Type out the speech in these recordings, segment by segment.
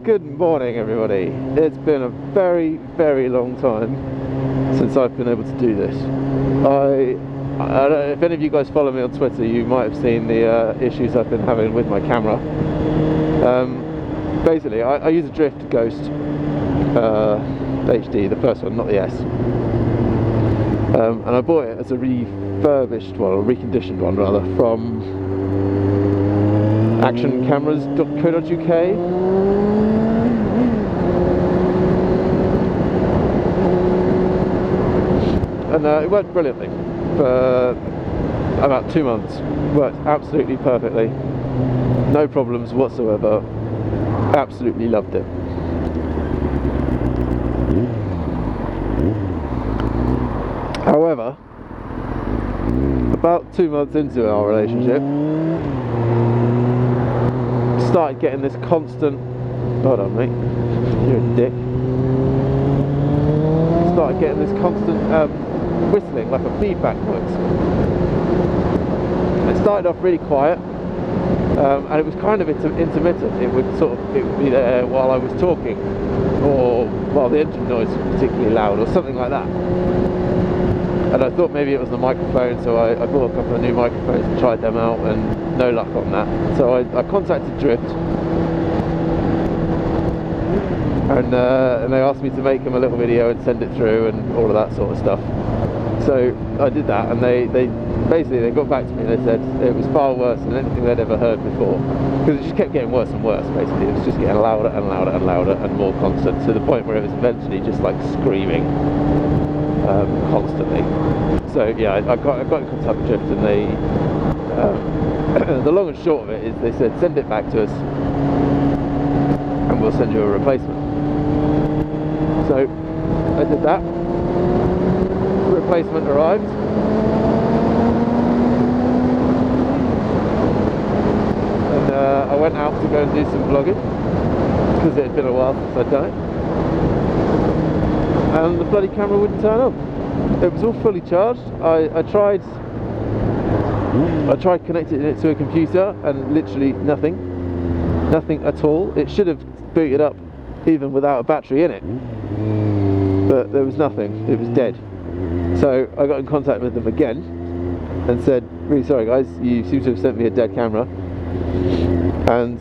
Good morning everybody. It's been a very, very long time since I've been able to do this. I don't know if any of you guys follow me on Twitter, you might have seen the issues I've been having with my camera. Basically, I use a Drift Ghost HD, the first one, not the S. And I bought it as a refurbished one, or reconditioned one rather, from actioncameras.co.uk. And it worked brilliantly for about 2 months. Worked absolutely perfectly, no problems whatsoever. Absolutely loved it. However, about 2 months into our relationship, started getting this constant, hold on mate, you're a dick, started getting this constant whistling, like a feedback noise. It started off really quiet, and it was kind of intermittent. It would be there while I was talking, or while the engine noise was particularly loud, or something like that. And I thought maybe it was the microphone, so I bought a couple of new microphones and tried them out, and no luck on that. So I contacted Drift, and they asked me to make them a little video and send it through and all of that sort of stuff. So I did that, and they basically got back to me and they said it was far worse than anything they'd ever heard before, because it just kept getting worse and worse. Basically, it was just getting louder and louder and louder and more constant, to the point where it was eventually just like screaming constantly. So yeah, I got in contact with Drift, and they the long and short of it is they said send it back to us and we'll send you a replacement. So I did that. Replacement arrived, and I went out to go and do some vlogging, because it had been a while since I'd done it, and the bloody camera wouldn't turn on. It was all fully charged. I tried connecting it to a computer, and literally nothing at all. It should have booted up even without a battery in it, but there was nothing. It was dead. So I got in contact with them again and said, really sorry guys, you seem to have sent me a dead camera. And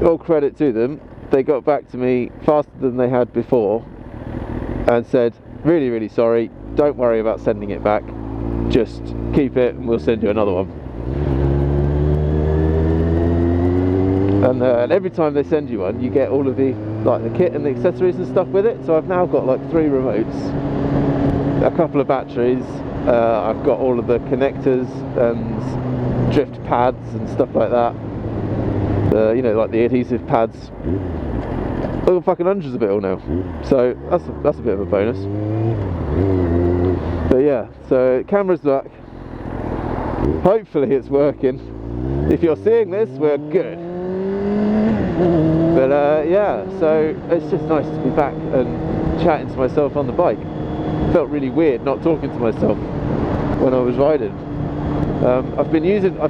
all credit to them, they got back to me faster than they had before and said, really, really sorry, don't worry about sending it back, just keep it and we'll send you another one. And every time they send you one, you get all of the kit and the accessories and stuff with it. So I've now got like 3 remotes, a couple of batteries, I've got all of the connectors and drift pads and stuff like that, you know, like the adhesive pads. I've got fucking hundreds of it all now, so that's a bit of a bonus. But yeah, so camera's back, hopefully it's working. If you're seeing this, we're good. But yeah, so it's just nice to be back and chatting to myself on the bike. Felt really weird not talking to myself when I was riding. I've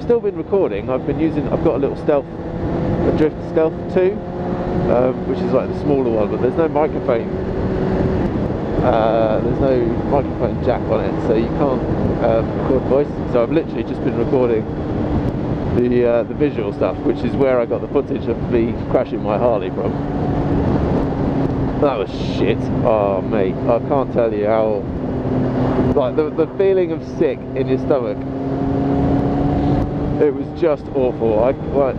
still been recording. I've got a little Stealth, a Drift Stealth 2, which is like the smaller one, but there's no microphone. There's no microphone jack on it, so you can't record voice. So I've literally just been recording the visual stuff, which is where I got the footage of me crashing my Harley from. That was shit. Oh mate, I can't tell you how, like, the feeling of sick in your stomach, it was just awful.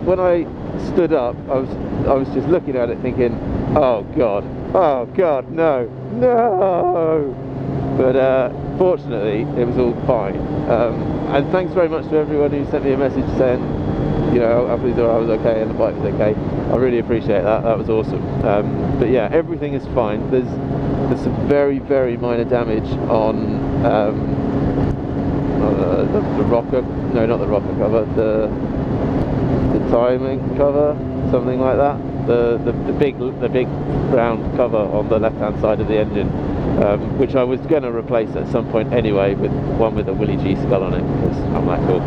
When I stood up, I was just looking at it thinking, oh god, no. But fortunately it was all fine, and thanks very much to everyone who sent me a message saying, you know, I was okay and the bike was okay. I really appreciate that. That was awesome. But yeah, everything is fine. There's some very, very minor damage on the rocker. No, not the rocker cover. The timing cover, something like that. The big round cover on the left-hand side of the engine, which I was going to replace at some point anyway with one with a Willie G skull on it, because I'm that cool.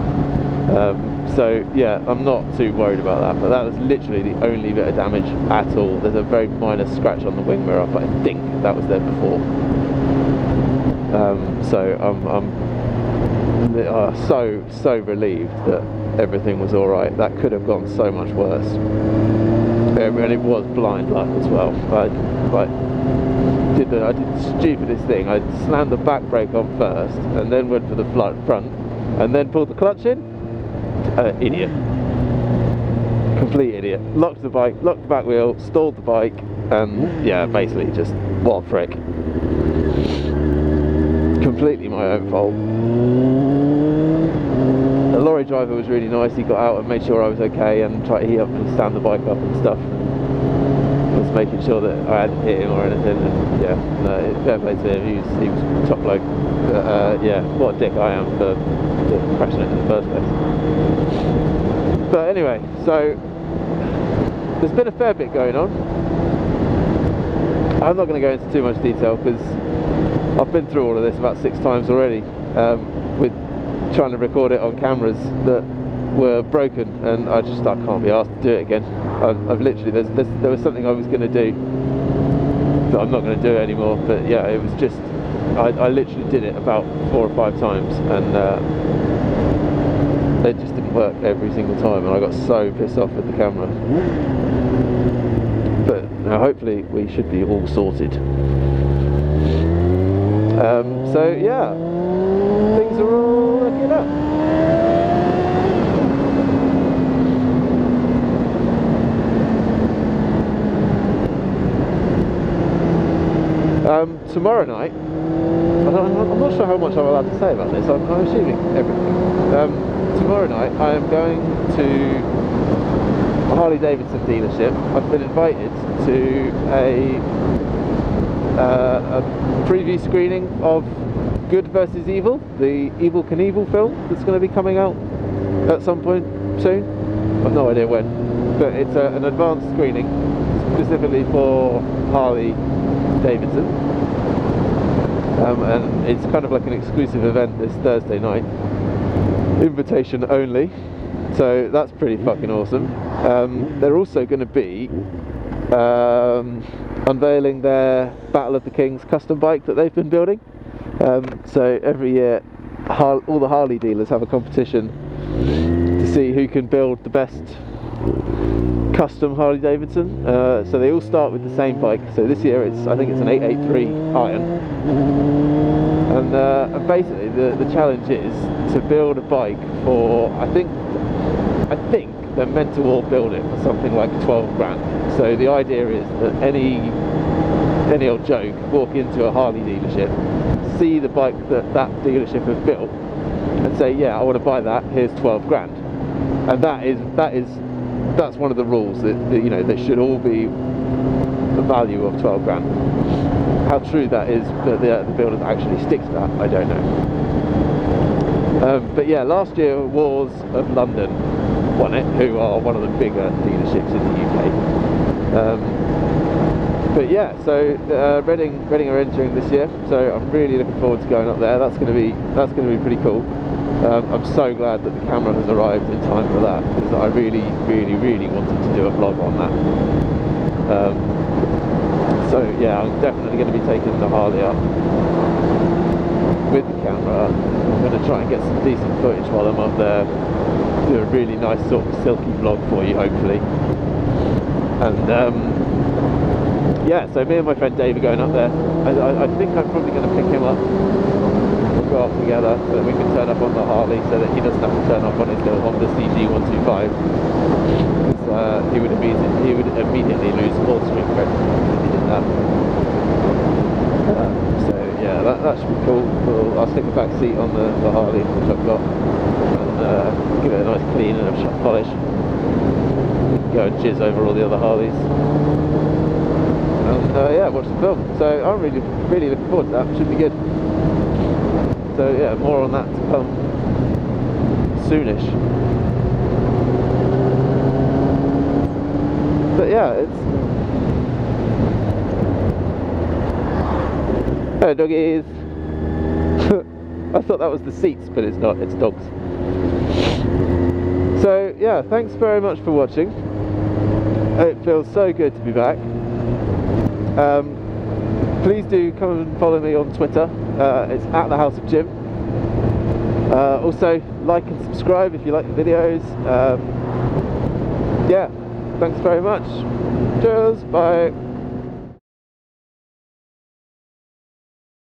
So yeah, I'm not too worried about that, but that was literally the only bit of damage at all. There's a very minor scratch on the wing mirror, but I think that was there before. So I'm so relieved that everything was alright. That could have gone so much worse. And it was blind luck as well. I did the stupidest thing. I slammed the back brake on first and then went for the front and then pulled the clutch in. Idiot. Complete idiot. Locked the bike, locked the back wheel, stalled the bike, and yeah, basically just what a prick. Completely my own fault. The lorry driver was really nice. He got out and made sure I was okay and he helped me stand the bike up and stuff. Was making sure that I hadn't hit him or anything, and yeah, no, fair play to him. He was top bloke. Yeah, what a dick I am for crashing it in the first place. But anyway, so there's been a fair bit going on. I'm not going to go into too much detail because I've been through all of this about 6 times already, with trying to record it on cameras that were broken, and I can't be asked to do it again. I've literally, there was something I was going to do that I'm not going to do anymore, but yeah, it was just, I literally did it about 4 or 5 times, and it just didn't work every single time, and I got so pissed off with the camera. But now hopefully we should be all sorted. So yeah, things are all looking up. Tomorrow night, I'm not sure how much I'm allowed to say about this. I'm assuming everything. Tomorrow night I am going to a Harley Davidson dealership. I've been invited to a preview screening of Good vs Evil, the Evel Knievel film that's going to be coming out at some point soon. I've no idea when, but it's an advanced screening specifically for Harley Davidson. And it's kind of like an exclusive event this Thursday night, invitation only, so that's pretty fucking awesome. They're also going to be unveiling their Battle of the Kings custom bike that they've been building. So every year all the Harley dealers have a competition to see who can build the best custom Harley Davidson. So they all start with the same bike. So this year I think it's an 883 Iron, and basically the challenge is to build a bike for I think they're meant to all build it for something like 12 grand. So the idea is that any old joke walk into a Harley dealership, see the bike that dealership have built, and say, yeah, I want to buy that, here's 12 grand. And that's one of the rules, that you know, they should all be the value of 12 grand. How true that is, that the builders actually stick to that, I don't know. But yeah, last year Wars of London won it, who are one of the bigger dealerships in the UK. But yeah, so Reading are entering this year, so I'm really looking forward to going up there. That's going to be pretty cool. I'm so glad that the camera has arrived in time for that, because I really wanted to do a vlog on that. So yeah, I'm definitely going to be taking the Harley up with the camera. I'm going to try and get some decent footage while I'm up there. Do a really nice sort of silky vlog for you, hopefully. And yeah, so me and my friend Dave are going up there. I think I'm probably going to pick him up. We'll go up together so that we can turn up on the Harley, so that he doesn't have to turn up on his little Honda CG125. Because he would immediately lose all street cred if he did that. So yeah, that should be cool. I'll stick a back seat on the Harley, which I've got, and give it a nice clean and a shot polish. Go and jizz over all the other Harleys. And yeah, watch the film. So I'm really looking forward to that. Should be good. So yeah, more on that to come soonish. But yeah, it's... Hello doggies! I thought that was the seats, but it's not, it's dogs. So yeah, thanks very much for watching. It feels so good to be back. Please do come and follow me on Twitter. It's at the House of Jim. Also, like and subscribe if you like the videos. Yeah, thanks very much. Cheers, bye.